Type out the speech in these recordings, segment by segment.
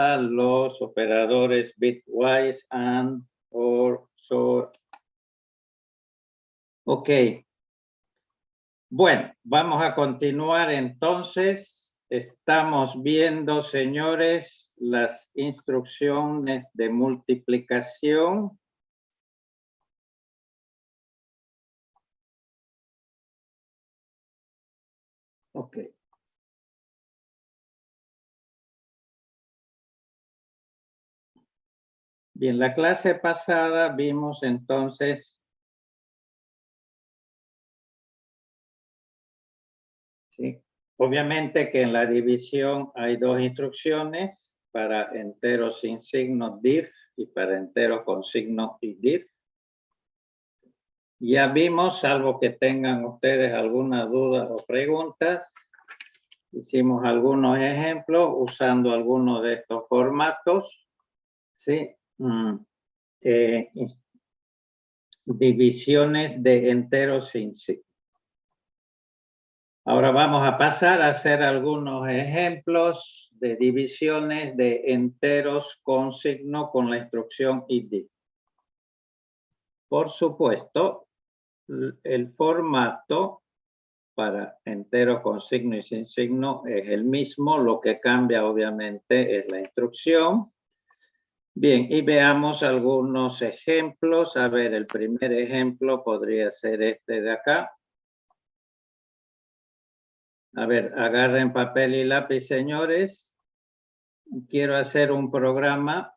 los operadores bitwise and or sort. Ok. Bueno, vamos a continuar entonces. Estamos viendo, señores, las instrucciones de multiplicación. Ok. Bien, la clase pasada vimos entonces sí, obviamente que en la división hay dos instrucciones para enteros sin signo div y para enteros con signo y div. Ya vimos, salvo que tengan ustedes alguna duda o preguntas, hicimos algunos ejemplos usando algunos de estos formatos, ¿sí? Divisiones de enteros sin signo. Ahora vamos a pasar a hacer algunos ejemplos de divisiones de enteros con signo con la instrucción id. Por supuesto, el formato para enteros con signo y sin signo es el mismo, lo que cambia obviamente es la instrucción. Bien, y veamos algunos ejemplos. A ver, el primer ejemplo podría ser este de acá. A ver, agarren papel y lápiz, señores. Quiero hacer un programa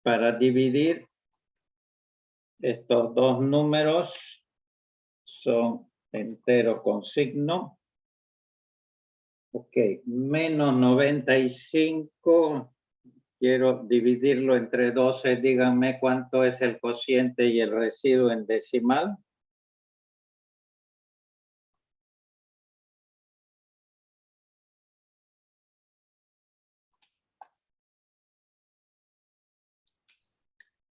para dividir estos dos números. Son enteros con signo. Ok, menos 95. Quiero dividirlo entre 12. Díganme cuánto es el cociente y el residuo en decimal.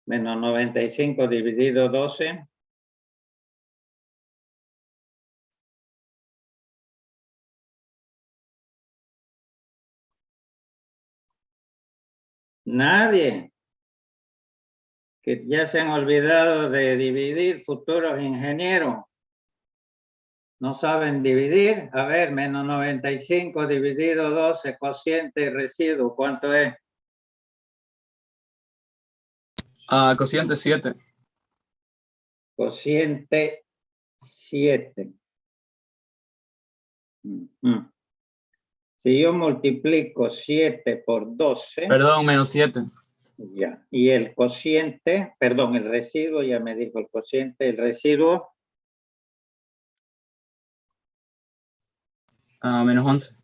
Menos 95 dividido 12. Nadie. Que ya se han olvidado de dividir, futuros ingenieros. ¿No saben dividir? A ver, menos 95 dividido 12, cociente y residuo, ¿cuánto es? Cociente 7. Cociente 7. Si yo multiplico 7 por 12. Perdón, menos 7. Ya. Y el cociente, perdón, el residuo, ya me dijo el cociente, el residuo. Menos 11.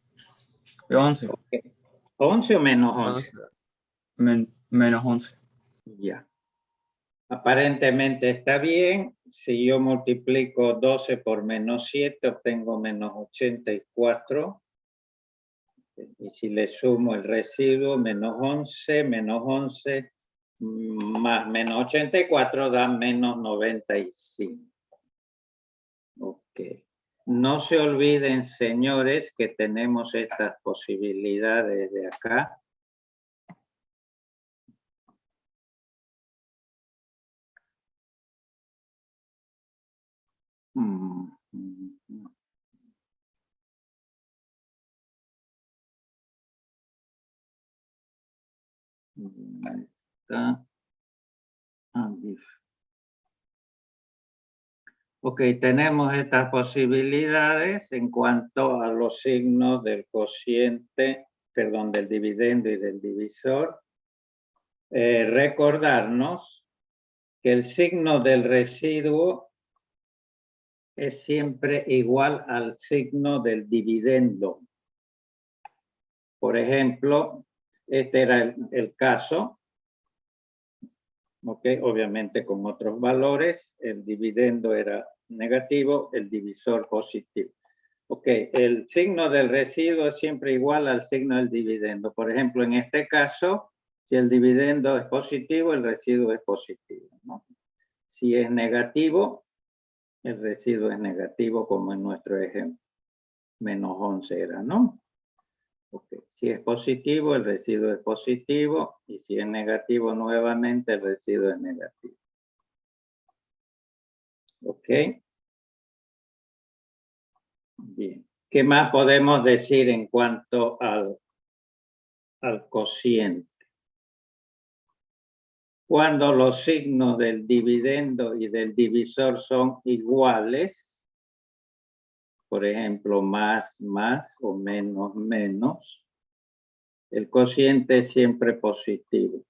11. Okay. ¿11 o menos 11? Menos 11. Ya. Aparentemente está bien. Si yo multiplico 12 por menos 7, obtengo menos 84. Y si le sumo el residuo, menos 11 más menos 84 da menos 95. Ok. No se olviden, señores, que tenemos estas posibilidades de acá. Ahí está. Ok, tenemos estas posibilidades en cuanto a los signos del cociente, perdón, del dividendo y del divisor. Recordarnos que el signo del residuo es siempre igual al signo del dividendo. Por ejemplo, este era el caso. Ok, obviamente con otros valores, el dividendo era negativo, el divisor positivo. Ok, el signo del residuo es siempre igual al signo del dividendo. Por ejemplo, en este caso, si el dividendo es positivo, el residuo es positivo, ¿no? Si es negativo, el residuo es negativo, como en nuestro ejemplo. Menos 11 era, ¿no? Okay. Si es positivo, el residuo es positivo, y si es negativo nuevamente, el residuo es negativo. Ok. Bien. ¿Qué más podemos decir en cuanto al cociente? Cuando los signos del dividendo y del divisor son iguales, por ejemplo, más, o menos, menos, el cociente es siempre positivo.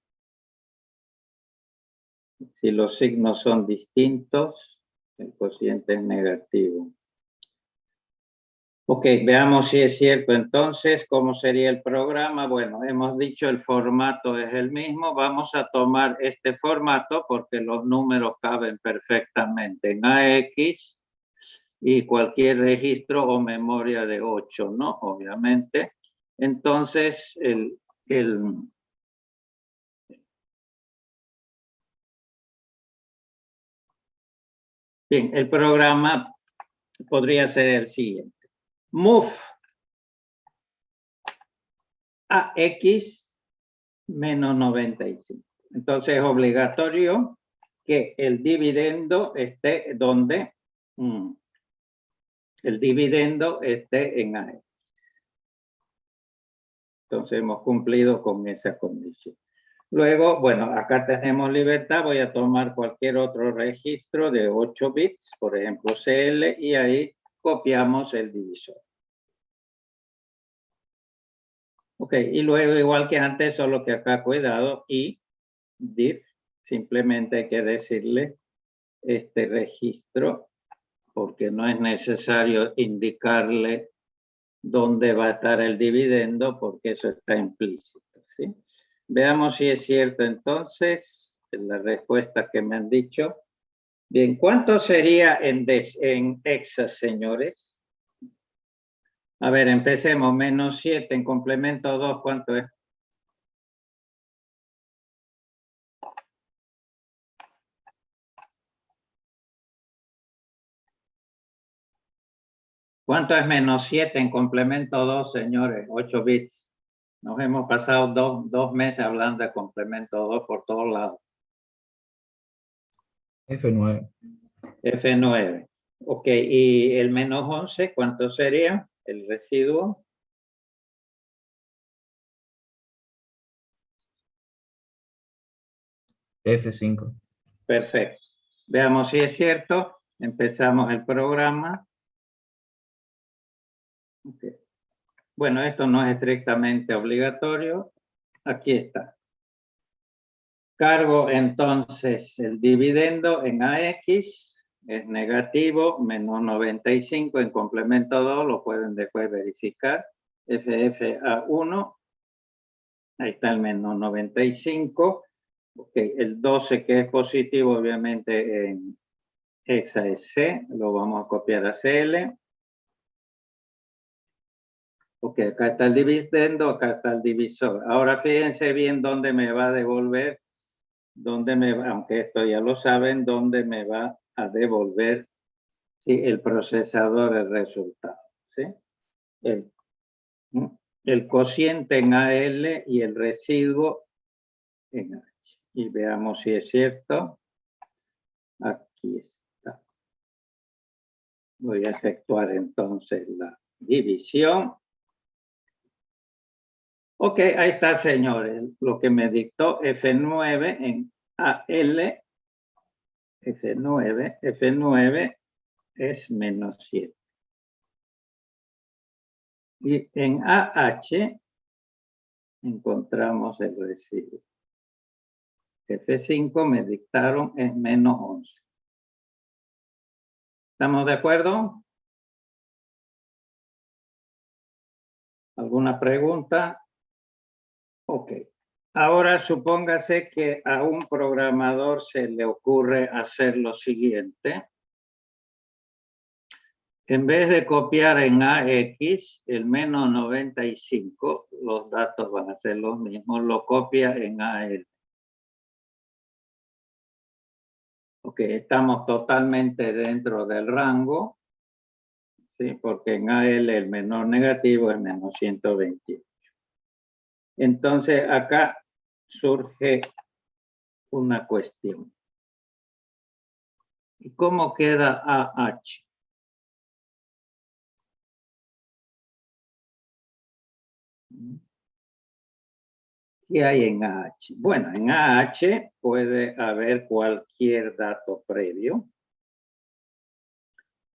Si los signos son distintos, el cociente es negativo. Ok, veamos si es cierto entonces. ¿Cómo sería el programa? Bueno, hemos dicho el formato es el mismo. Vamos a tomar este formato porque los números caben perfectamente en AX y cualquier registro o memoria de 8, ¿no? Obviamente. Entonces, bien, el programa podría ser el siguiente. Move AX menos 95. Entonces es obligatorio que el dividendo esté donde el dividendo esté en AX. Entonces hemos cumplido con esa condición. Luego, bueno, acá tenemos libertad. Voy a tomar cualquier otro registro de 8 bits, por ejemplo CL, y ahí copiamos el divisor. Ok, y luego igual que antes, solo que acá cuidado, y div, simplemente hay que decirle este registro, porque no es necesario indicarle dónde va a estar el dividendo, porque eso está implícito, ¿sí? Veamos si es cierto entonces la respuesta que me han dicho. Bien, ¿cuánto sería en hexas, señores? A ver, empecemos. Menos 7 en complemento 2, ¿cuánto es? ¿Cuánto es menos 7 en complemento 2, señores? 8 bits. Nos hemos pasado dos meses hablando de complemento 2 por todos lados. F9. F9. Ok, y el menos 11, ¿cuánto sería el residuo? F5. Perfecto. Veamos si es cierto. Empezamos el programa. Okay. Bueno, esto no es estrictamente obligatorio. Aquí está. Cargo entonces el dividendo en AX. Es negativo, menos 95. En complemento 2 lo pueden después verificar. FFA1. Ahí está el menos 95. Ok, el 12 que es positivo, obviamente en hexa es C, lo vamos a copiar a CL. Ok, acá está el dividendo, acá está el divisor. Ahora fíjense bien dónde me va a devolver, aunque esto ya lo saben, dónde me va a devolver, ¿sí?, el procesador el resultado, ¿sí? El cociente en AL y el residuo en H. Y veamos si es cierto. Aquí está. Voy a efectuar entonces la división. Ok, ahí está, señores. Lo que me dictó F9 en AL. F9 es menos 7. Y en AH encontramos el residuo. F5 me dictaron es menos 11. ¿Estamos de acuerdo? ¿Alguna pregunta? Ok. Ahora supóngase que a un programador se le ocurre hacer lo siguiente. En vez de copiar en AX el menos 95, los datos van a ser los mismos, lo copia en AL. Ok, estamos totalmente dentro del rango, ¿sí? Porque en AL el menor negativo es menos 128. Entonces acá surge una cuestión. ¿Y cómo queda AH? ¿Qué hay en AH? Bueno, en AH puede haber cualquier dato previo.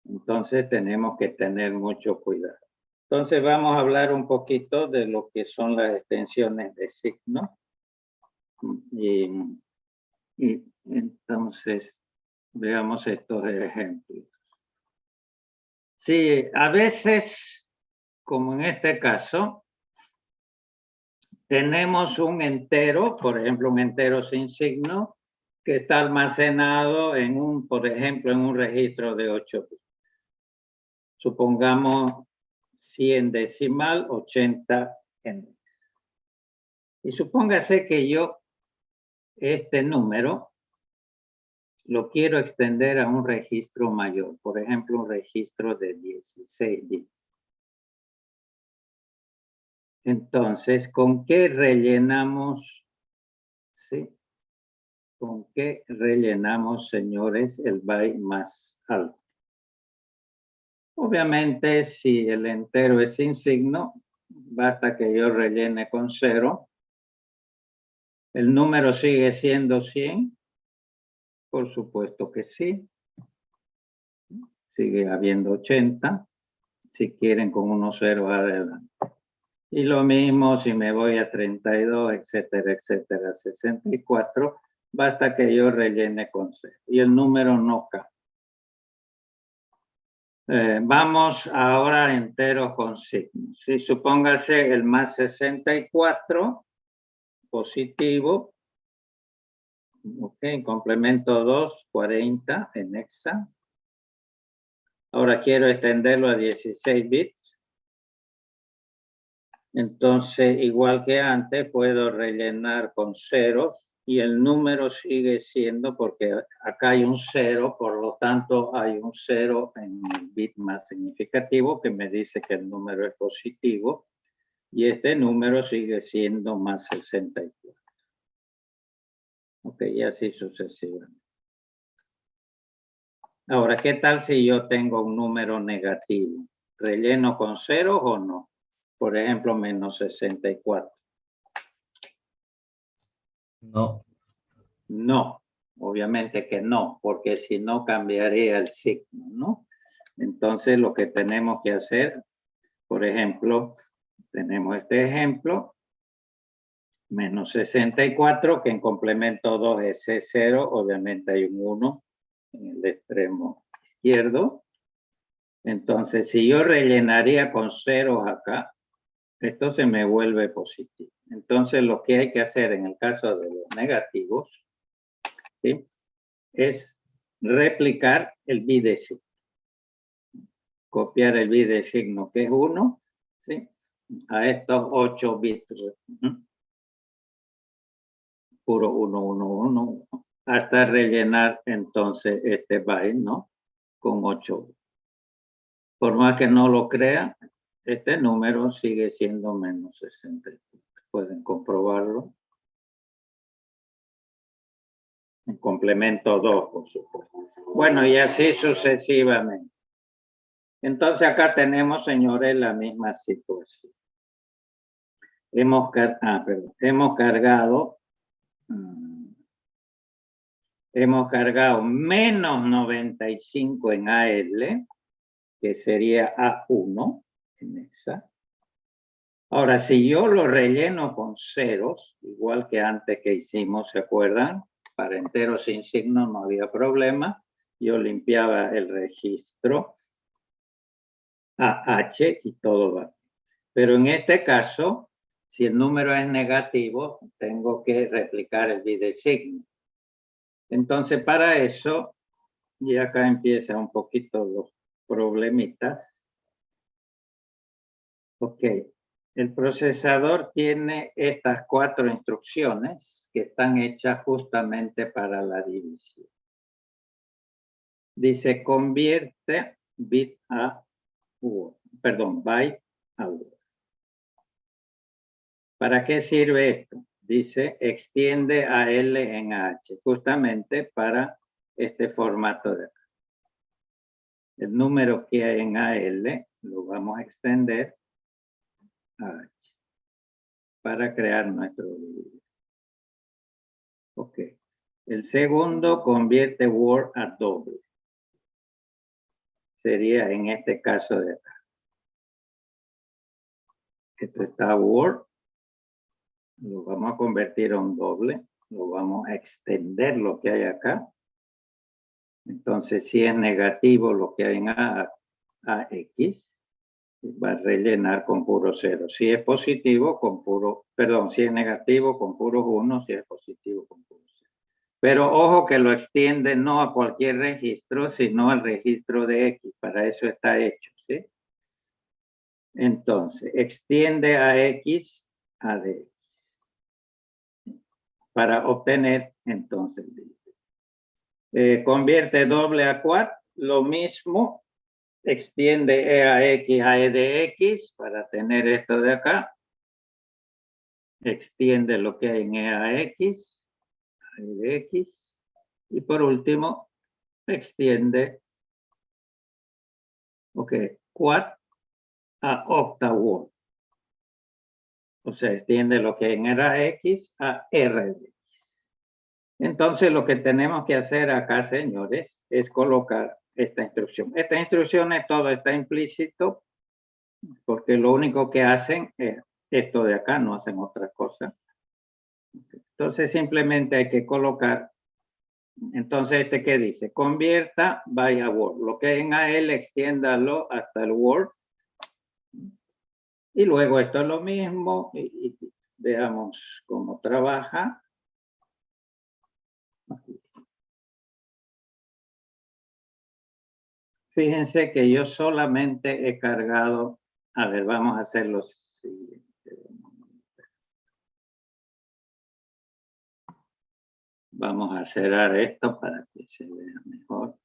Entonces tenemos que tener mucho cuidado. Entonces vamos a hablar un poquito de lo que son las extensiones de signo. Y entonces veamos estos ejemplos. Sí, a veces, como en este caso, tenemos un entero, por ejemplo, un entero sin signo, que está almacenado en un, por ejemplo, en un registro de 8 bits. Supongamos 100 decimal, 80 en hex. Y supóngase que yo este número lo quiero extender a un registro mayor, por ejemplo, un registro de 16 bits. Entonces, ¿con qué rellenamos? ¿Sí? ¿Con qué rellenamos, señores, el byte más alto? Obviamente, si el entero es sin signo, basta que yo rellene con 0. ¿El número sigue siendo 100? Por supuesto que sí. Sigue habiendo 80. Si quieren, con unos ceros adelante. Y lo mismo si me voy a 32, etcétera, etcétera, 64, basta que yo rellene con 0. Y el número no cambia. Vamos ahora a enteros con signos. Si supóngase el más 64, positivo. Ok, complemento 2, 40 en hexa. Ahora quiero extenderlo a 16 bits. Entonces, igual que antes, puedo rellenar con ceros y el número sigue siendo, porque acá hay un 0, por lo tanto hay un 0 en el bit más significativo que me dice que el número es positivo y este número sigue siendo más 64. Ok, y así sucesivamente. Ahora, ¿qué tal si yo tengo un número negativo? ¿Relleno con ceros o no? Por ejemplo, menos 64. No. No, obviamente que no, porque si no cambiaría el signo, ¿no? Entonces lo que tenemos que hacer, por ejemplo, tenemos este ejemplo, menos 64, que en complemento 2 es C0, obviamente hay un 1 en el extremo izquierdo. Entonces, si yo rellenaría con ceros acá, esto se me vuelve positivo. Entonces, lo que hay que hacer en el caso de los negativos, ¿sí?, es replicar el bit de signo. Copiar el bit de signo, que es 1, ¿sí?, a estos 8 bits. Puro 1, 1, 1, hasta rellenar entonces este byte, ¿no?, con 8. Por más que no lo crean, este número sigue siendo menos 60. Pueden comprobarlo. En complemento 2, por supuesto. Bueno, y así sucesivamente. Entonces acá tenemos, señores, la misma situación. Hemos cargado menos 95 en AL, que sería A1 en esa. Ahora, si yo lo relleno con ceros, igual que antes que hicimos, ¿se acuerdan? Para enteros sin signo no había problema. Yo limpiaba el registro AH y todo va. Pero en este caso, si el número es negativo, tengo que replicar el bit de signo. Entonces, para eso, y acá empiezan un poquito los problemitas. Ok, el procesador tiene estas 4 instrucciones que están hechas justamente para la división. Dice, convierte byte a word. ¿Para qué sirve esto? Dice, extiende a L en H, justamente para este formato de acá. El número que hay en AL lo vamos a extender a H para crear nuestro divisor. Ok. El segundo convierte Word a doble. Sería en este caso de acá. Esto está Word. Lo vamos a convertir a un doble. Lo vamos a extender lo que hay acá. Entonces, si es negativo lo que hay en AX, va a rellenar con puro 0. Si es positivo, con puro, perdón, si es negativo, con puros 1, si es positivo, con puro 0. Pero ojo que lo extiende no a cualquier registro, sino al registro de X. Para eso está hecho, ¿sí? Entonces, extiende a X a DX. Para obtener, entonces, convierte doble a quad, lo mismo, extiende E a X a E de X para tener esto de acá. Extiende lo que hay en E a X, a E de X. Y por último, extiende, ok, quad a octaword. O sea, extiende lo que en era X a R de X. Entonces, lo que tenemos que hacer acá, señores, es colocar esta instrucción. Esta instrucción todo está implícito porque lo único que hacen es esto de acá, no hacen otra cosa. Entonces, simplemente hay que colocar. Entonces, ¿qué dice? Convierta by a word. Lo que hay en AL, extiéndalo hasta el word. Y luego esto es lo mismo. Y veamos cómo trabaja. Fíjense que yo solamente he cargado. A ver, vamos a hacer lo siguiente. Vamos a cerrar esto para que se vea mejor.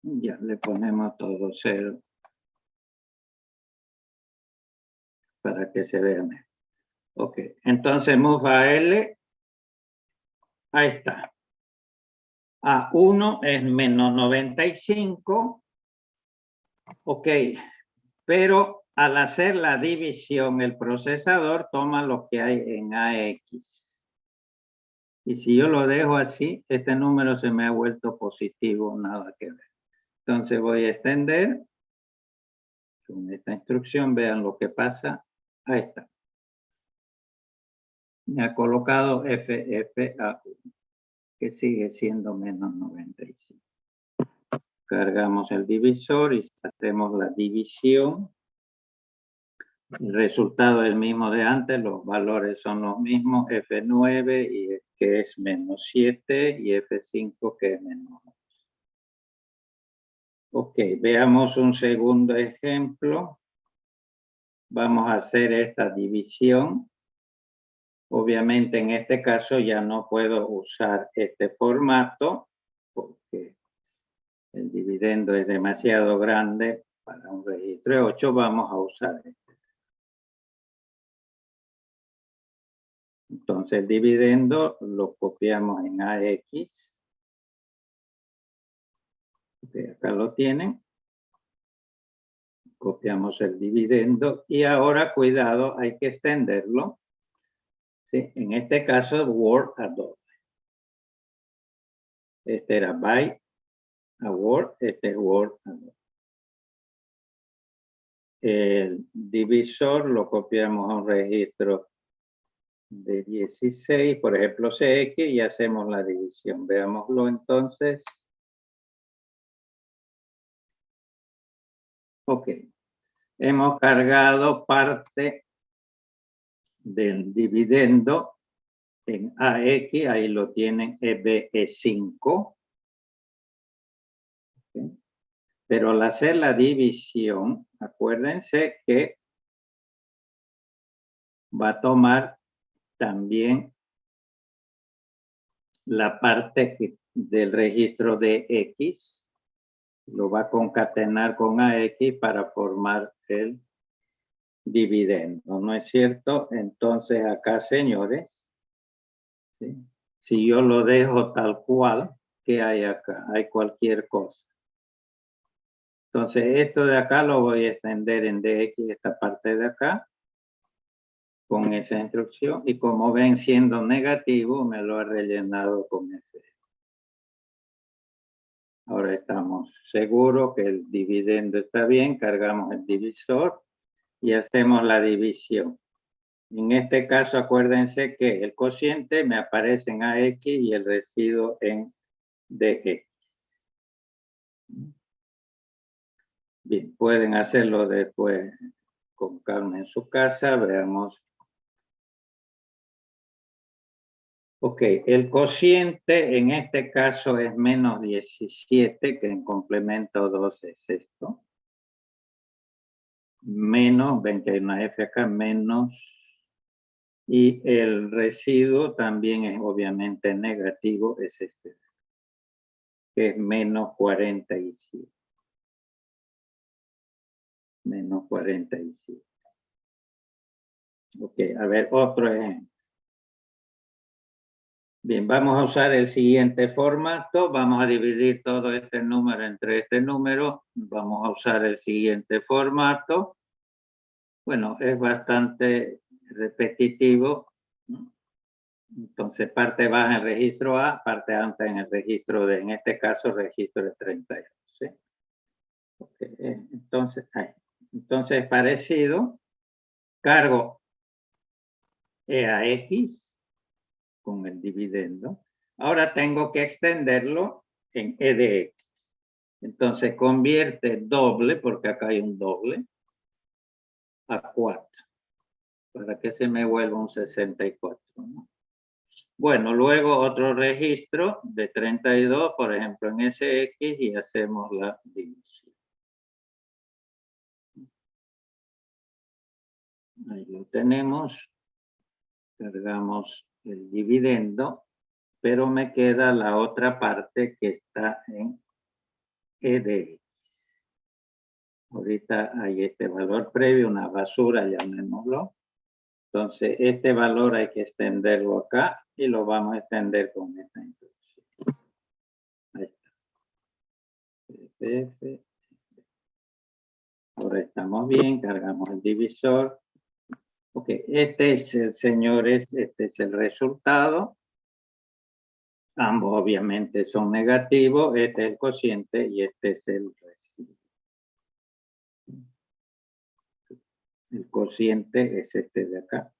Ya le ponemos todo 0 para que se vea mejor. Ok, entonces move a L. Ahí está. A1 es menos 95. Ok, pero al hacer la división, el procesador toma lo que hay en AX. Y si yo lo dejo así, este número se me ha vuelto positivo, nada que ver. Entonces voy a extender. Con esta instrucción, vean lo que pasa. Ahí está. Me ha colocado FFA1, que sigue siendo menos 95. Cargamos el divisor y hacemos la división. El resultado es el mismo de antes, los valores son los mismos, F9 y que es menos 7 y F5 que es menos 8. Ok, veamos un segundo ejemplo. Vamos a hacer esta división. Obviamente en este caso ya no puedo usar este formato porque el dividendo es demasiado grande para un registro de 8. Vamos a usar este. Entonces el dividendo lo copiamos en AX. Okay, acá lo tienen. Copiamos el dividendo y ahora cuidado, hay que extenderlo. ¿Sí? En este caso Word a doble. Este era by a Word, este es Word a doble. El divisor lo copiamos a un registro de 16, por ejemplo CX, y hacemos la división. Veámoslo entonces. Ok. Hemos cargado parte del dividendo en AX, ahí lo tienen, EBE5. Okay. Pero al hacer la división, acuérdense que va a tomar también la parte del registro de X, lo va a concatenar con AX para formar el dividendo, ¿no es cierto? Entonces acá, señores, ¿sí? Si yo lo dejo tal cual, ¿qué hay acá? Hay cualquier cosa. Entonces esto de acá lo voy a extender en DX, esta parte de acá, con esa instrucción, y como ven siendo negativo, me lo he rellenado con F. Ahora estamos seguros que el dividendo está bien, cargamos el divisor y hacemos la división. En este caso, acuérdense que el cociente me aparece en AX y el residuo en DX. Bien, pueden hacerlo después con calma en su casa, veamos. Ok, el cociente en este caso es menos 17, que en complemento 2 es esto. Menos, 21F acá, menos. Y el residuo también es obviamente negativo, es este, que es menos 47. Menos 47. Ok, a ver, otro ejemplo. Bien, vamos a usar el siguiente formato. Vamos a dividir todo este número entre este número. Vamos a usar el siguiente formato. Bueno, es bastante repetitivo, ¿no? Entonces, parte baja en el registro A, parte alta en el registro D. En este caso, registro de 32. ¿Sí? Okay. Entonces, parecido. Cargo E a X con el dividendo. Ahora tengo que extenderlo en E de X. Entonces convierte doble, porque acá hay un doble, a 4. Para que se me vuelva un 64. ¿No? Bueno, luego otro registro de 32, por ejemplo en SX, y hacemos la división. Ahí lo tenemos. Cargamos el dividendo, pero me queda la otra parte que está en E de X. Ahorita hay este valor previo, una basura, llamémoslo. Entonces, este valor hay que extenderlo acá y lo vamos a extender con esta instrucción. Ahí está. Ahora estamos bien, cargamos el divisor. Ok, este es el, señores, este es el resultado. Ambos obviamente son negativos. Este es el cociente y este es el residuo. El cociente es este de acá,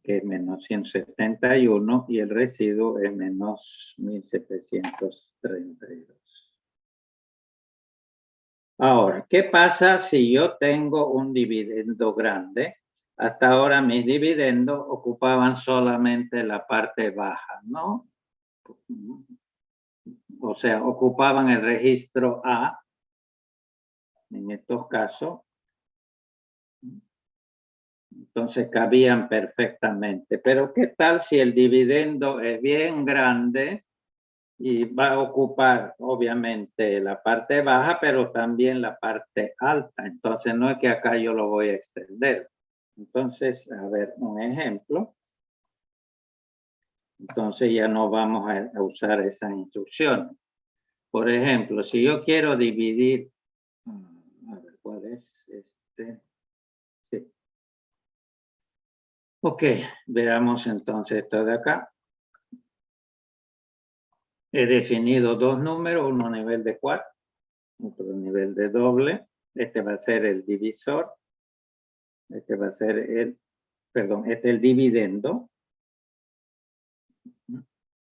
que es menos 171, y el residuo es menos 1732. Ahora, ¿qué pasa si yo tengo un dividendo grande? Hasta ahora mis dividendos ocupaban solamente la parte baja, ¿no? O sea, ocupaban el registro A, en estos casos. Entonces cabían perfectamente. Pero ¿qué tal si el dividendo es bien grande y va a ocupar obviamente la parte baja, pero también la parte alta? Entonces no es que acá yo lo voy a extender. Entonces, a ver, un ejemplo. Entonces ya no vamos a usar esas instrucciones. Por ejemplo, si yo quiero dividir, a ver, ¿cuál es este? Sí. Ok, veamos entonces esto de acá. He definido dos números, uno a nivel de 4, otro a nivel de doble. Este va a ser el divisor. Este va a ser el, perdón, este es el dividendo.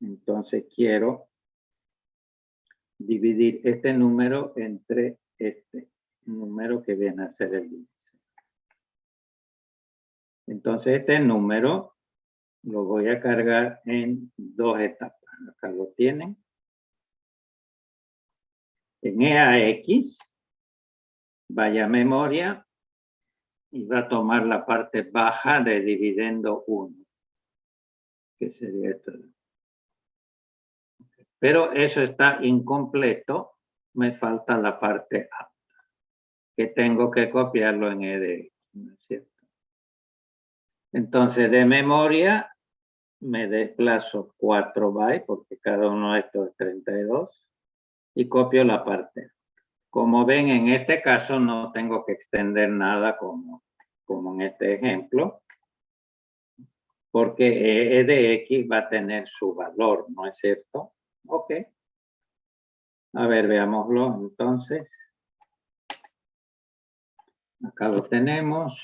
Entonces quiero dividir este número entre este número que viene a ser el divisor. Entonces este número lo voy a cargar en dos etapas. Acá lo tienen. En EAX, vaya a memoria y va a tomar la parte baja de dividendo 1, que sería esto. Pero eso está incompleto. Me falta la parte A, que tengo que copiarlo en EDX, ¿no es cierto? Entonces, de memoria, me desplazo 4 bytes, porque cada uno de estos es 32, y copio la parte A. Como ven, en este caso no tengo que extender nada como en este ejemplo, porque EDX va a tener su valor, ¿no es cierto? Ok. A ver, veámoslo entonces. Acá lo tenemos.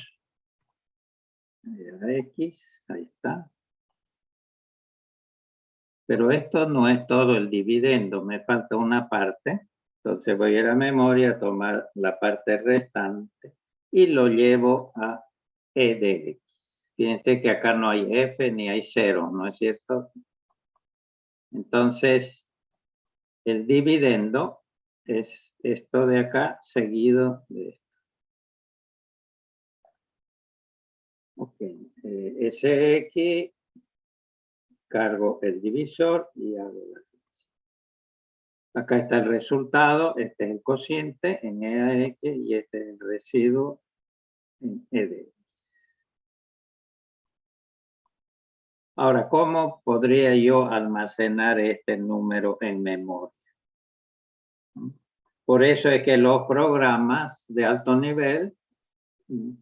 X, ahí está. Pero esto no es todo el dividendo, me falta una parte. Entonces voy a ir a memoria, tomar la parte restante y lo llevo a EDX. Fíjense que acá no hay F ni hay 0, ¿no es cierto? Entonces, el dividendo es esto de acá seguido de esto. Ok, SX, cargo el divisor y hago la... Acá está el resultado, este es el cociente en EAX y este es el residuo en EDX. Ahora, ¿cómo podría yo almacenar este número en memoria? Por eso es que los programas de alto nivel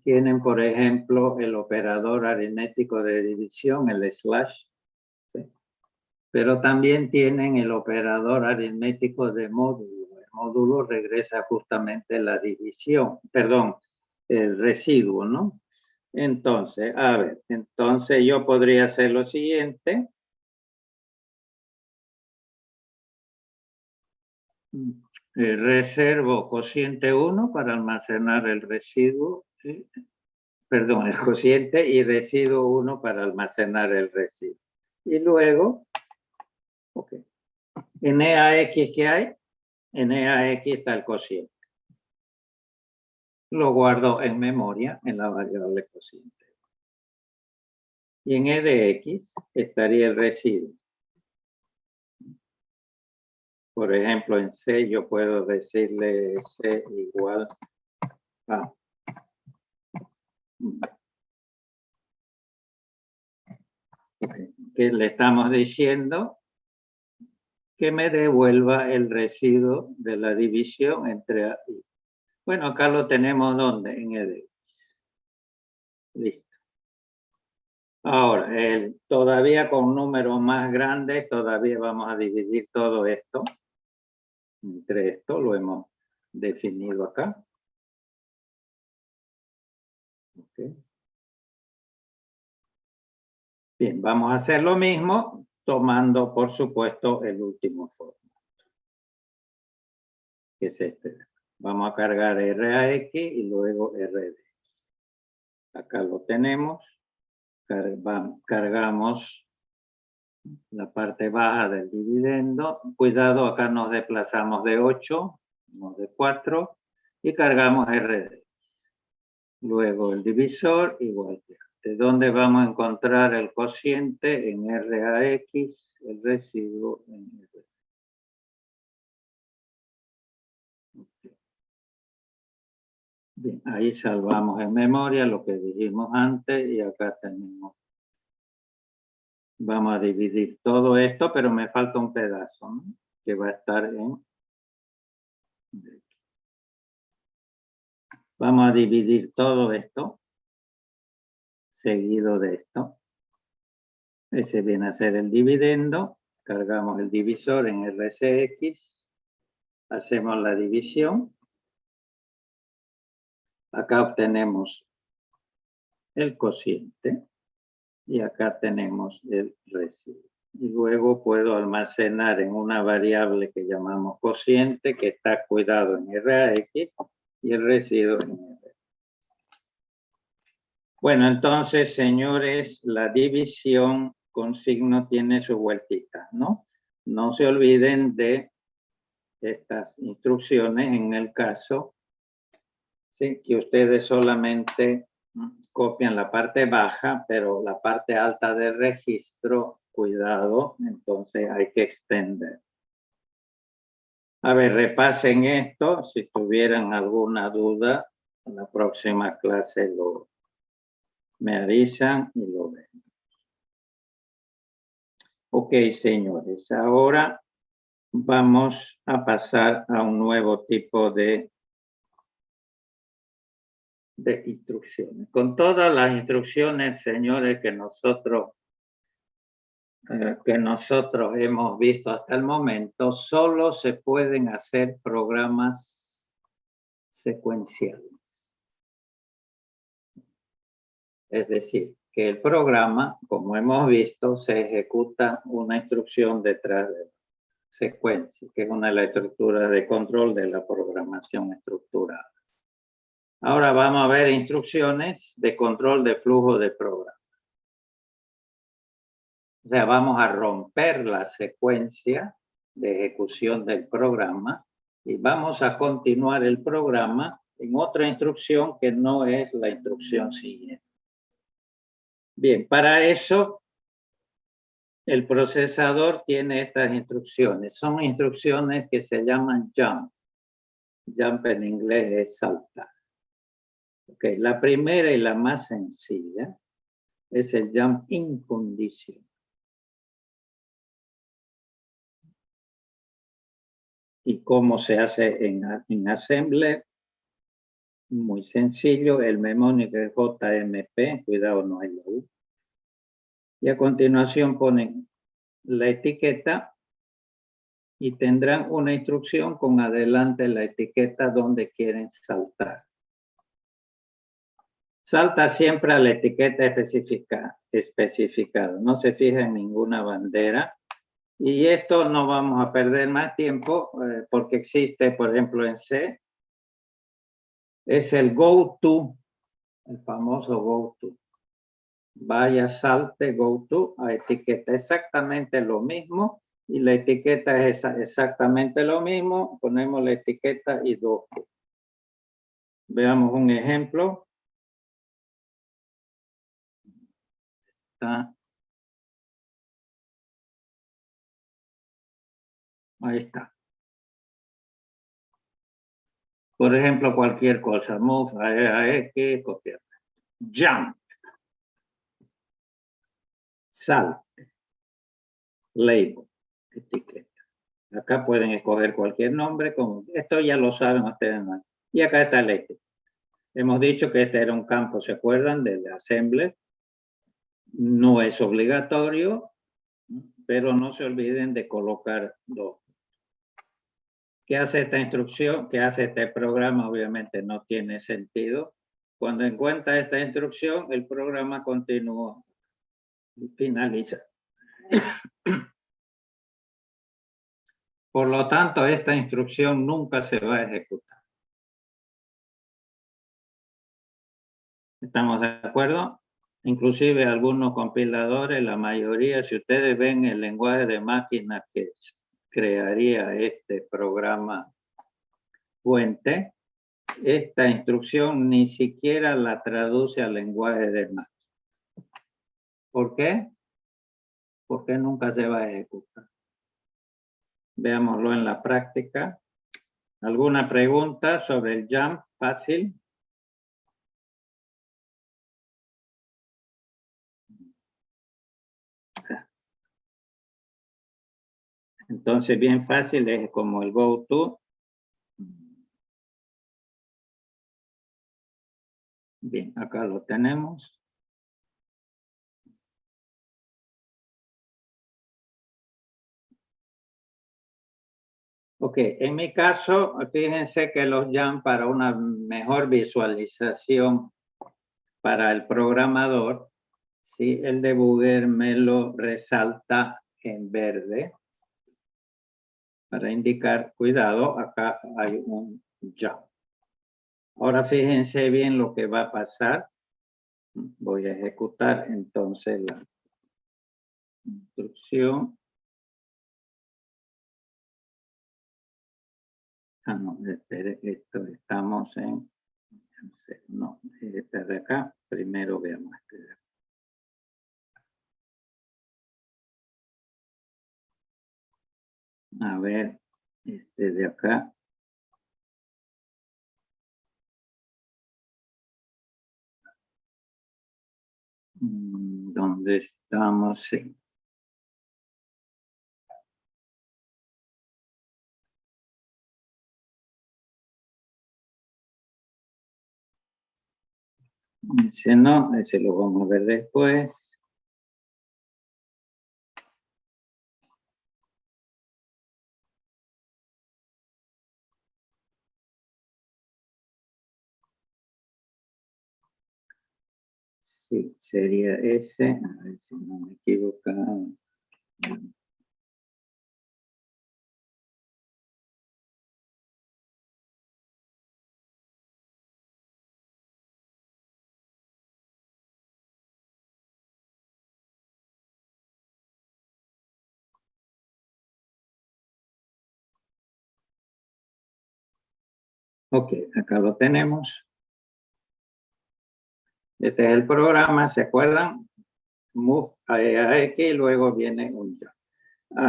tienen, por ejemplo, el operador aritmético de división, el slash, ¿sí? Pero también tienen el operador aritmético de módulo. El módulo regresa justamente la división, perdón, el residuo, ¿no? Entonces, a ver, entonces yo podría hacer lo siguiente. Reservo cociente 1 para almacenar el residuo, ¿sí? Perdón, el cociente y residuo 1 para almacenar el residuo. Y luego, ok. En EAX, ¿qué hay? En EAX está el cociente. Lo guardo en memoria en la variable cociente. Y en EDX estaría el residuo. Por ejemplo, en C yo puedo decirle C igual a... que le estamos diciendo que me devuelva el residuo de la división entre A y... Bueno, acá lo tenemos ¿dónde? En EDX. Listo. Ahora, todavía con números más grandes, todavía vamos a dividir todo esto. Entre esto lo hemos definido acá. Okay. Bien, vamos a hacer lo mismo, tomando, por supuesto, el último formato, que es este. Vamos a cargar RAX y luego RD. Acá lo tenemos. Cargamos la parte baja del dividendo. Cuidado, acá nos desplazamos de 8, no de 4, y cargamos RD. Luego el divisor igual que antes. ¿Dónde vamos a encontrar el cociente? En RAX, el residuo en RD. Okay. Bien, ahí salvamos en memoria lo que dijimos antes y acá tenemos. Vamos a dividir todo esto, pero me falta un pedazo, ¿no? Que va a estar en... Vamos a dividir todo esto, seguido de esto. Ese viene a ser el dividendo. Cargamos el divisor en RCX. Hacemos la división. Acá obtenemos el cociente. Y acá tenemos el residuo. Y luego puedo almacenar en una variable que llamamos cociente, que está cuidado en RAX, y el residuo en RD. Bueno, entonces, señores, la división con signo tiene su vueltita, ¿no? No se olviden de estas instrucciones en el caso, ¿sí? Que ustedes solamente copian la parte baja, pero la parte alta del registro, cuidado, entonces hay que extender. A ver, repasen esto. Si tuvieran alguna duda, en la próxima clase me avisan y lo ven. Ok, señores, ahora vamos a pasar a un nuevo tipo de instrucciones. Con todas las instrucciones, señores, que nosotros hemos visto hasta el momento, solo se pueden hacer programas secuenciales. Es decir, que el programa, como hemos visto, se ejecuta una instrucción detrás de la secuencia, que es una de las estructuras de control de la programación estructurada. Ahora vamos a ver instrucciones de control de flujo de programa. O sea, vamos a romper la secuencia de ejecución del programa y vamos a continuar el programa en otra instrucción que no es la instrucción siguiente. Bien, para eso el procesador tiene estas instrucciones. Son instrucciones que se llaman jump. Jump en inglés es saltar. Okay, la primera y la más sencilla es el jump incondicional. ¿Y cómo se hace en Assembler? Muy sencillo, el mnemónico es JMP, cuidado no hay la U. Y a continuación ponen la etiqueta y tendrán una instrucción con adelante la etiqueta donde quieren saltar. Salta siempre a la etiqueta especificada, no se fija en ninguna bandera. Y esto no vamos a perder más tiempo porque existe, por ejemplo, en C, es el go to, el famoso go to. Vaya, salte, go to, a etiqueta exactamente lo mismo y la etiqueta es exactamente lo mismo, ponemos la etiqueta y do. Veamos un ejemplo. Ahí está. Por ejemplo, cualquier cosa, move, a X, copiar. Jump. Salte. Label. Etiqueta. Acá pueden escoger cualquier nombre. Esto ya lo saben ustedes más. Y acá está el etiqueta. Hemos dicho que este era un campo, ¿se acuerdan? Del assembler. No es obligatorio, pero no se olviden de colocar dos. ¿Qué hace esta instrucción? ¿Qué hace este programa? Obviamente no tiene sentido. Cuando encuentra esta instrucción, el programa continúa y finaliza. Por lo tanto, esta instrucción nunca se va a ejecutar. ¿Estamos de acuerdo? Inclusive algunos compiladores, la mayoría, si ustedes ven el lenguaje de máquina que crearía este programa fuente, esta instrucción ni siquiera la traduce al lenguaje de máquina. ¿Por qué? Porque nunca se va a ejecutar. Veámoslo en la práctica. ¿Alguna pregunta sobre el jump fácil? Entonces, bien fácil, es como el go to. Bien, acá lo tenemos. Ok, en mi caso, fíjense que los jump para una mejor visualización para el programador, ¿sí? El debugger me lo resalta en verde para indicar, cuidado, acá hay un jump. Ahora fíjense bien lo que va a pasar. Voy a ejecutar entonces la instrucción. Ah, no, espere, esto estamos en... No, este de acá. Primero veamos este de acá. A ver, Este de acá. ¿Dónde estamos? Sí. Ese no, ese lo vamos a ver después. Sí, sería ese. A ver si no me equivoco. Ok, acá lo tenemos. Este es el programa, ¿se acuerdan? Move a X y luego viene un jump.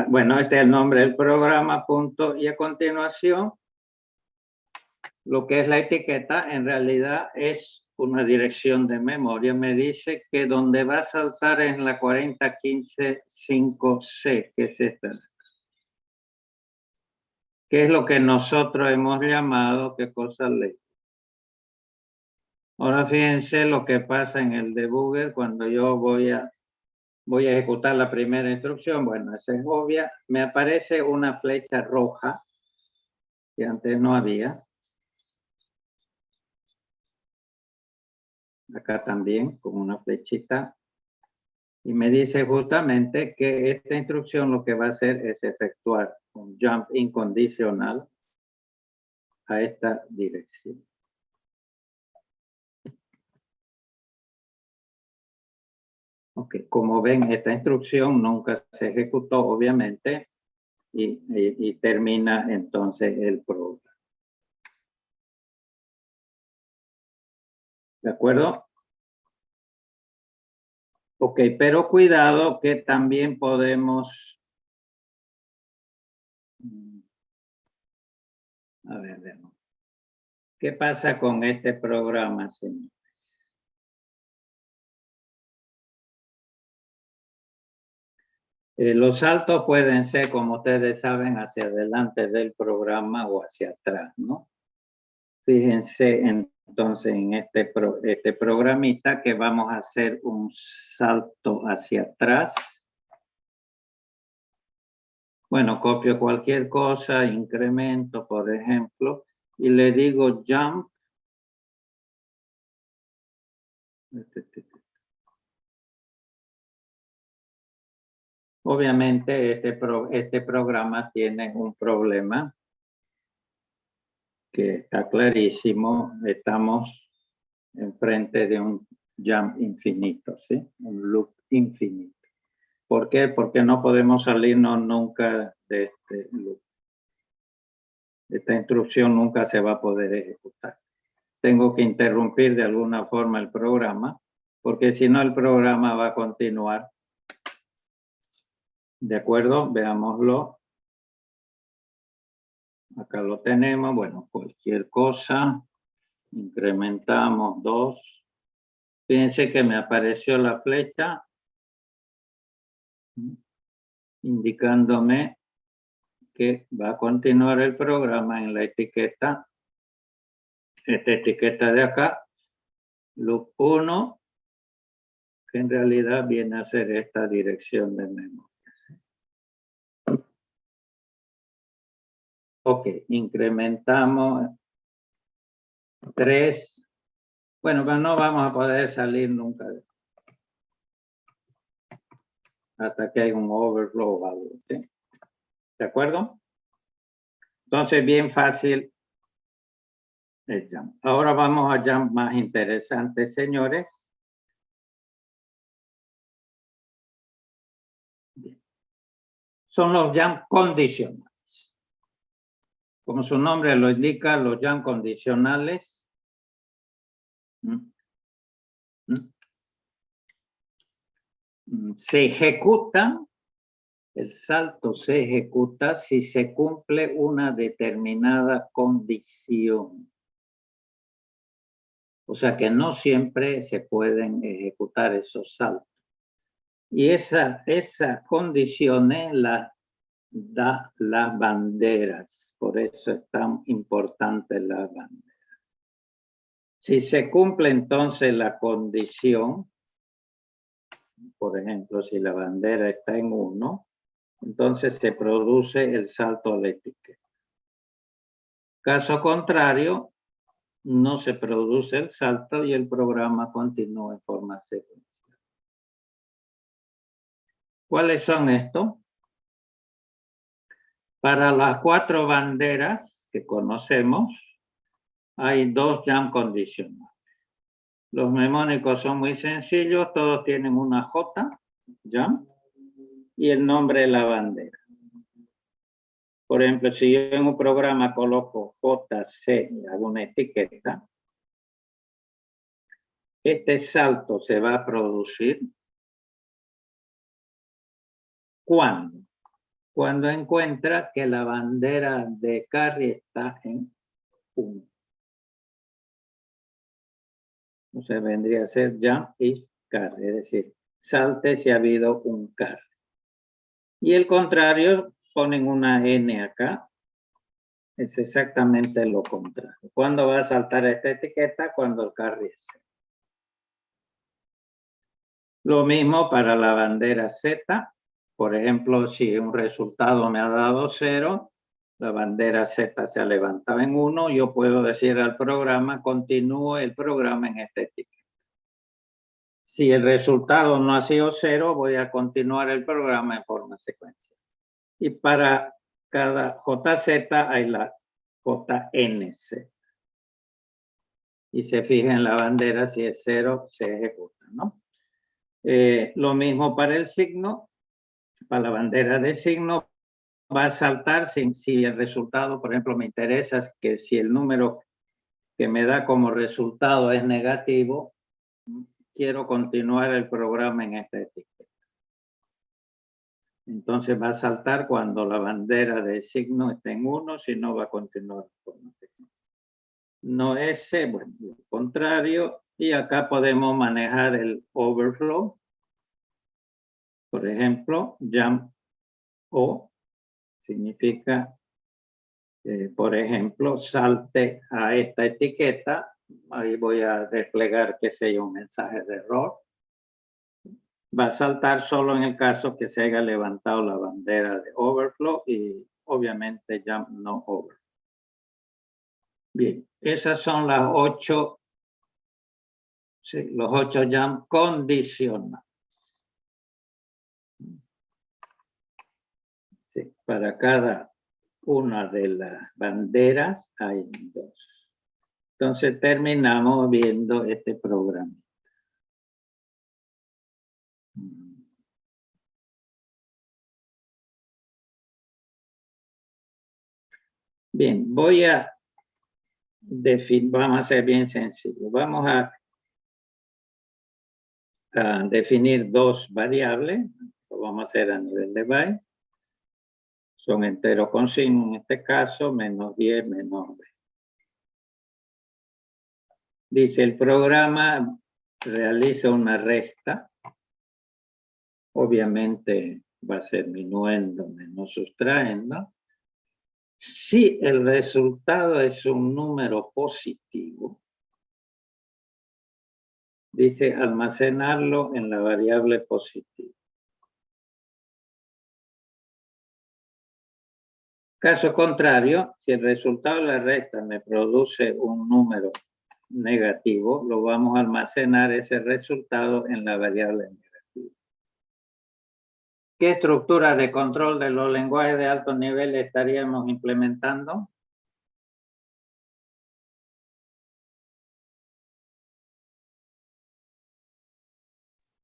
Bueno, este es el nombre del programa, punto. Y a continuación, lo que es la etiqueta en realidad es una dirección de memoria. Me dice que donde va a saltar es la 40155C, que es esta. Que es lo que nosotros hemos llamado, ¿qué cosa le? Ahora fíjense lo que pasa en el debugger cuando yo voy a ejecutar la primera instrucción. Bueno, esa es obvia. Me aparece una flecha roja que antes no había. Acá también con una flechita. Y me dice justamente que esta instrucción lo que va a hacer es efectuar un jump incondicional a esta dirección. Ok, como ven, esta instrucción nunca se ejecutó, obviamente, y termina entonces el programa. ¿De acuerdo? Ok, pero cuidado que también podemos... A ver, veamos. ¿Qué pasa con este programa, señor? Los saltos pueden ser, como ustedes saben, hacia adelante del programa o hacia atrás, ¿no? Fíjense entonces en este programita que vamos a hacer un salto hacia atrás. Bueno, copio cualquier cosa, incremento, por ejemplo, y le digo jump. Obviamente este programa tiene un problema que está clarísimo. Estamos enfrente de un jump infinito, ¿sí? Un loop infinito. ¿Por qué? Porque no podemos salirnos nunca de este loop. Esta instrucción nunca se va a poder ejecutar. Tengo que interrumpir de alguna forma el programa, porque si no el programa va a continuar. ¿De acuerdo? Veámoslo. Acá lo tenemos. Bueno, cualquier cosa. Incrementamos 2. Fíjense que me apareció la flecha indicándome que va a continuar el programa en la etiqueta. Esta etiqueta de acá. Loop 1. Que en realidad viene a ser esta dirección de memoria. Ok, incrementamos 3. Bueno, pero no vamos a poder salir nunca hasta que haya un overflow o algo, ¿sí? ¿De acuerdo? Entonces, bien fácil el jump. Ahora vamos a jump más interesante, señores. Bien. Son los jump condicionales. Como su nombre lo indica, los jump condicionales se ejecutan El salto se ejecuta si se cumple una determinada condición. O sea que no siempre se pueden ejecutar esos saltos. Y esas condiciones las da las banderas. Por eso es tan importante las banderas. Si se cumple entonces la condición, por ejemplo, si la bandera está en 1, entonces se produce el salto a la etiqueta. Caso contrario, no se produce el salto y el programa continúa en forma secuencial. ¿Cuáles son estos? Para las 4 banderas que conocemos, hay 2 jump condicionales. Los mnemónicos son muy sencillos, todos tienen una J, jump, y el nombre de la bandera. Por ejemplo, si yo en un programa coloco JC y hago una etiqueta, este salto se va a producir cuando encuentra que la bandera de carry está en 1. O sea, vendría a ser jump if carry, es decir, salte si ha habido un carry. Y el contrario, ponen una N acá, es exactamente lo contrario. ¿Cuándo va a saltar esta etiqueta? Cuando el carry es 0. Lo mismo para la bandera Z. Por ejemplo, si un resultado me ha dado 0, la bandera Z se ha levantado en 1, yo puedo decir al programa, continúe el programa en esta etiqueta. Si el resultado no ha sido 0, voy a continuar el programa en forma secuencial. Y para cada JZ hay la JNZ. Y se fija en la bandera, si es 0, se ejecuta, ¿no? Lo mismo para el signo. Para la bandera de signo va a saltar si el resultado, por ejemplo, me interesa que si el número que me da como resultado es negativo, quiero continuar el programa en esta etiqueta. Entonces va a saltar cuando la bandera de signo esté en 1, si no va a continuar con la signo. No ese, bueno, lo contrario. Y acá podemos manejar el overflow. Por ejemplo, jump O significa, por ejemplo, salte a esta etiqueta. Ahí voy a desplegar, qué sé yo, un mensaje de error. Va a saltar solo en el caso que se haya levantado la bandera de overflow y obviamente jump no over. Bien, esas son las 8, sí, los 8 jump condicionales. Sí, para cada una de las banderas hay 2. Entonces terminamos viendo este programa. Bien, voy a definir, vamos a ser bien sencillo. Vamos a definir 2 variables. Lo vamos a hacer a nivel de byte. Son enteros con signo en este caso, menos 10, menos 20. Dice el programa realiza una resta. Obviamente va a ser minuendo menos sustraendo. Si el resultado es un número positivo, dice almacenarlo en la variable positiva. Caso contrario, si el resultado de la resta me produce un número negativo, lo vamos a almacenar ese resultado en la variable negativa. ¿Qué estructura de control de los lenguajes de alto nivel estaríamos implementando?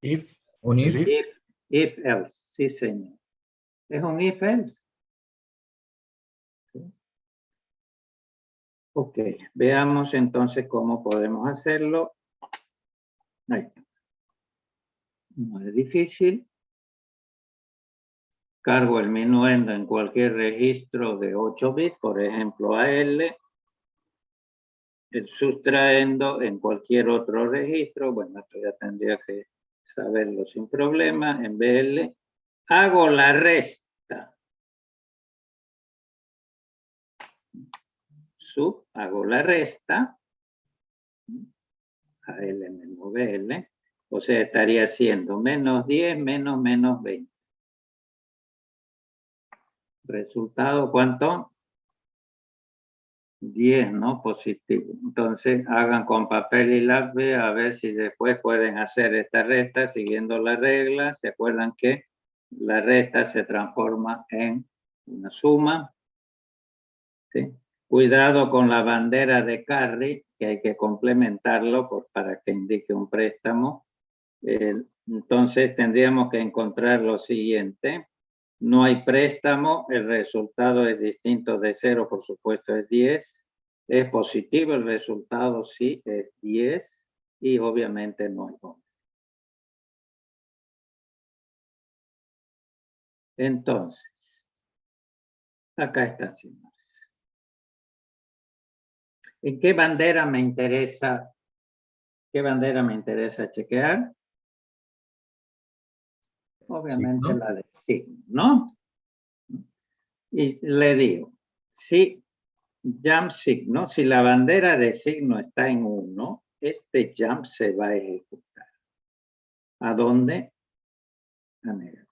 If. If else, sí señor. ¿Es un if else? ¿Sí? Ok, veamos entonces cómo podemos hacerlo. Ahí. No es difícil. Cargo el minuendo en cualquier registro de 8 bits, por ejemplo AL. El sustraendo en cualquier otro registro. Bueno, esto ya tendría que saberlo sin problema. En BL hago la resta. Hago la resta. AL menos BL. O sea, estaría haciendo menos 10 menos 20. Resultado, ¿cuánto? 10, ¿no? Positivo. Entonces, hagan con papel y lápiz a ver si después pueden hacer esta resta siguiendo la regla. ¿Se acuerdan que la resta se transforma en una suma? ¿Sí? Cuidado con la bandera de carry, que hay que complementarlo para que indique un préstamo. Entonces, tendríamos que encontrar lo siguiente. No hay préstamo, el resultado es distinto de 0, por supuesto es 10. Es positivo, el resultado sí es 10 y obviamente no hay hombre. Entonces, acá está, señores. ¿En qué bandera me interesa? ¿Qué bandera me interesa chequear? Obviamente Signo. la de signo, ¿no? Y le digo, si jump signo, si la bandera de signo está en 1, este jump se va a ejecutar. ¿A dónde? A negativo.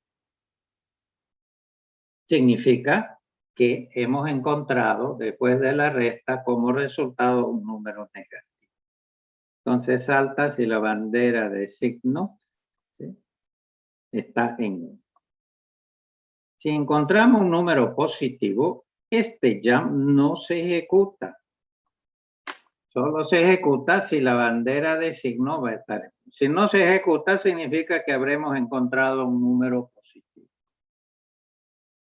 Significa que hemos encontrado después de la resta como resultado un número negativo. Entonces salta si la bandera de signo, ¿sí?, está en 1. Si encontramos un número positivo, este jump no se ejecuta. Solo se ejecuta si la bandera de signo va a estar. Si no se ejecuta, significa que habremos encontrado un número positivo.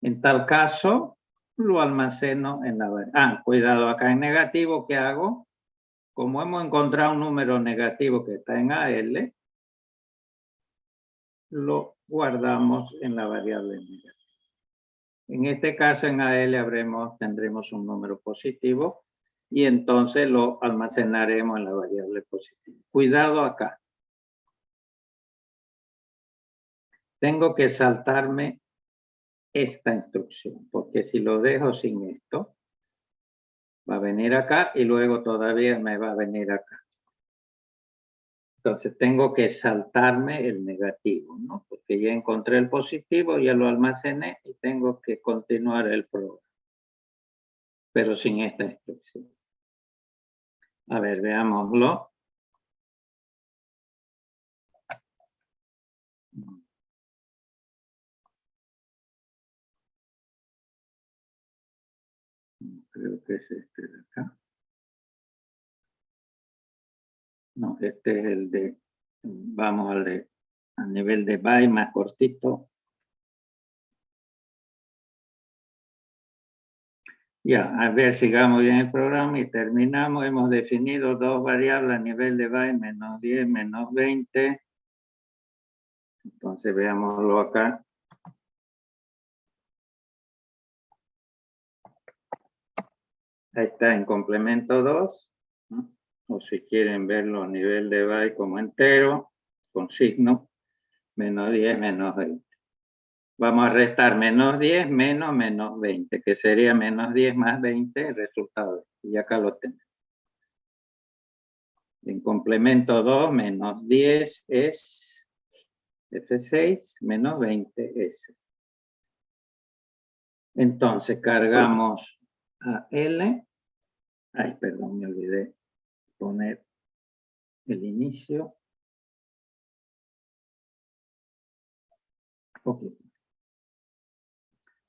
En tal caso, lo almaceno en la variable. Cuidado, acá en negativo, ¿qué hago? Como hemos encontrado un número negativo que está en AL, lo guardamos en la variable negativa. En este caso, en AL tendremos un número positivo y entonces lo almacenaremos en la variable positiva. Cuidado acá. Tengo que saltarme esta instrucción, porque si lo dejo sin esto, va a venir acá y luego todavía me va a venir acá. Entonces tengo que saltarme el negativo, ¿no? Porque ya encontré el positivo, ya lo almacené y tengo que continuar el programa. Pero sin esta instrucción. A ver, veámoslo. Creo que es este de acá. No, este es el de, vamos al de, a nivel de byte más cortito. Ya, a ver, sigamos bien el programa y terminamos. Hemos definido dos variables a nivel de byte, menos 10, menos 20. Entonces veámoslo acá. Ahí está en complemento 2, ¿no? O si quieren verlo a nivel de byte como entero, con signo, menos 10, menos 20. Vamos a restar menos 10 menos 20, que sería menos 10 más 20, el resultado. Y acá lo tenemos. En complemento 2, menos 10 es F6, menos 20 es. Entonces cargamos a L. Ay, perdón, me olvidé poner el inicio. Ok.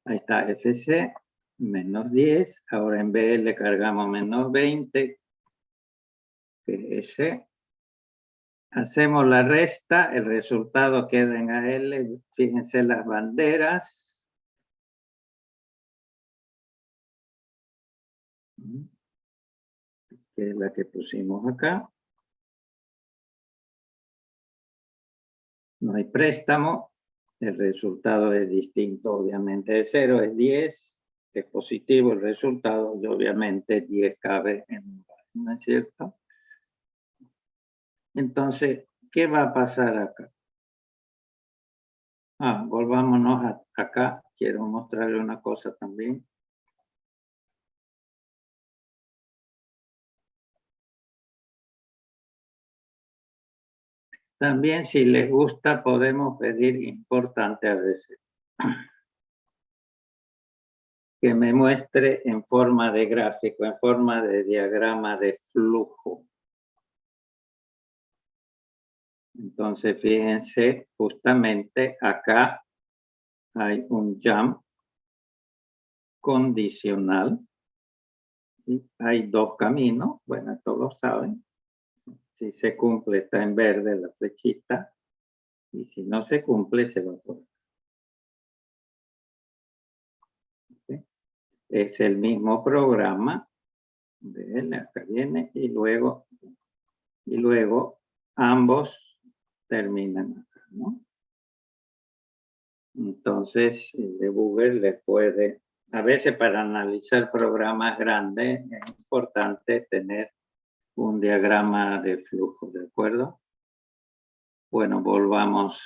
Ahí está FC, menos 10. Ahora en BL cargamos menos 20, que es ese. Hacemos la resta, el resultado queda en AL. Fíjense las banderas. Que es la que pusimos acá. No hay préstamo. el resultado es distinto, obviamente, de 0 es 10, es positivo el resultado, y obviamente 10 cabe en un bar, ¿no es cierto? Entonces, ¿qué va a pasar acá? Volvámonos acá. Quiero mostrarle una cosa también. También, si les gusta, podemos pedir, importante a veces, que me muestre en forma de gráfico, en forma de diagrama de flujo. Entonces, fíjense, justamente acá hay un jump condicional. Y hay dos caminos, bueno, todos lo saben. Si se cumple, está en verde la flechita. Y si no se cumple, se va por acá. ¿Okay? Es el mismo programa. Ven, acá viene y luego ambos terminan acá, ¿no? Entonces, el debugger le puede, a veces para analizar programas grandes, es importante tener un diagrama de flujo, ¿de acuerdo? Bueno, volvamos.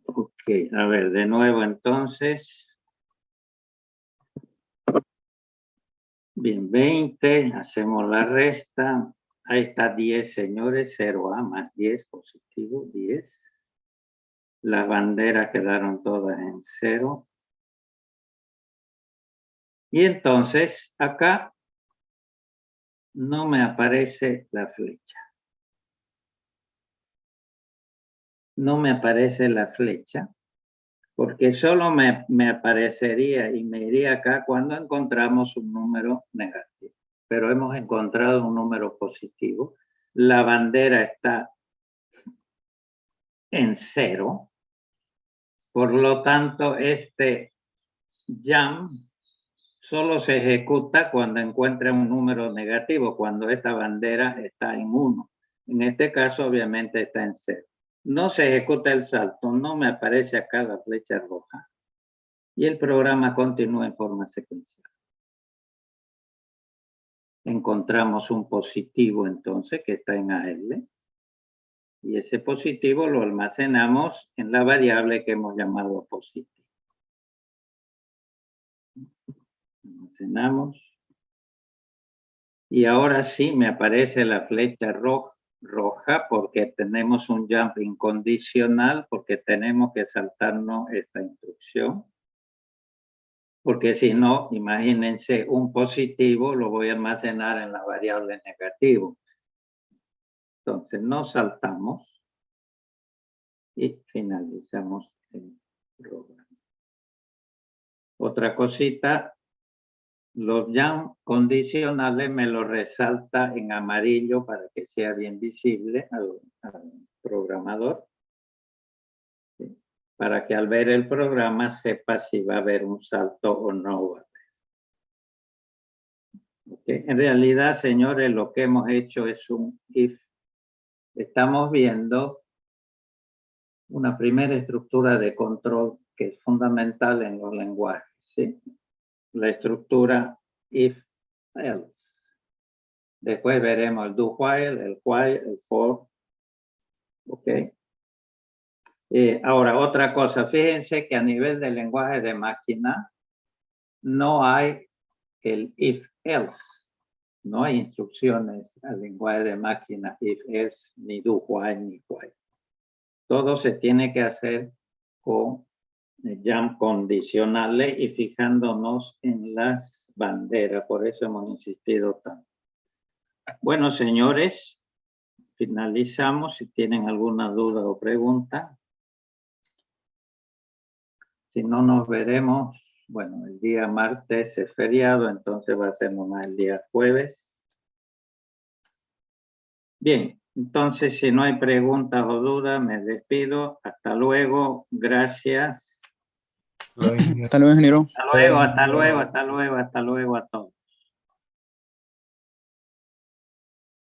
Ok, a ver, de nuevo entonces. Bien, 20, hacemos la resta. Ahí está 10, señores, 0A más 10, positivo, 10. Las banderas quedaron todas en 0. Y entonces, acá no me aparece la flecha. No me aparece la flecha, porque solo me aparecería y me iría acá cuando encontramos un número negativo. Pero hemos encontrado un número positivo. La bandera está en 0. Por lo tanto, este jump solo se ejecuta cuando encuentra un número negativo, cuando esta bandera está en 1. En este caso, obviamente, está en 0. No se ejecuta el salto, no me aparece acá la flecha roja. Y el programa continúa en forma secuencial. Encontramos un positivo, entonces, que está en AL. Y ese positivo lo almacenamos en la variable que hemos llamado positivo. Almacenamos. Y ahora sí me aparece la flecha roja porque tenemos un jump incondicional, porque tenemos que saltarnos esta instrucción. Porque si no, imagínense, un positivo lo voy a almacenar en la variable negativo. Entonces, nos saltamos y finalizamos el programa. Otra cosita, los jump condicionales me lo resalta en amarillo para que sea bien visible al programador. ¿Sí? Para que al ver el programa sepa si va a haber un salto o no va a haber. ¿Okay? En realidad, señores, lo que hemos hecho es un if. Estamos viendo una primera estructura de control que es fundamental en los lenguajes, ¿sí? La estructura if-else. Después veremos el do-while, el while, el for. ¿Ok? Ahora, otra cosa. Fíjense que a nivel del lenguaje de máquina no hay el if-else. No hay instrucciones al lenguaje de máquina if-else, ni do-while, ni while. Todo se tiene que hacer con jump condicionales y fijándonos en las banderas. Por eso hemos insistido tanto. Bueno, señores, finalizamos. Si tienen alguna duda o pregunta. Si no, nos veremos. Bueno, el día martes es feriado, entonces va a ser más el día jueves. Bien, entonces si no hay preguntas o dudas, me despido. Hasta luego. Gracias. Hasta luego, ingeniero. Hasta luego, hasta luego, hasta luego, hasta luego a todos.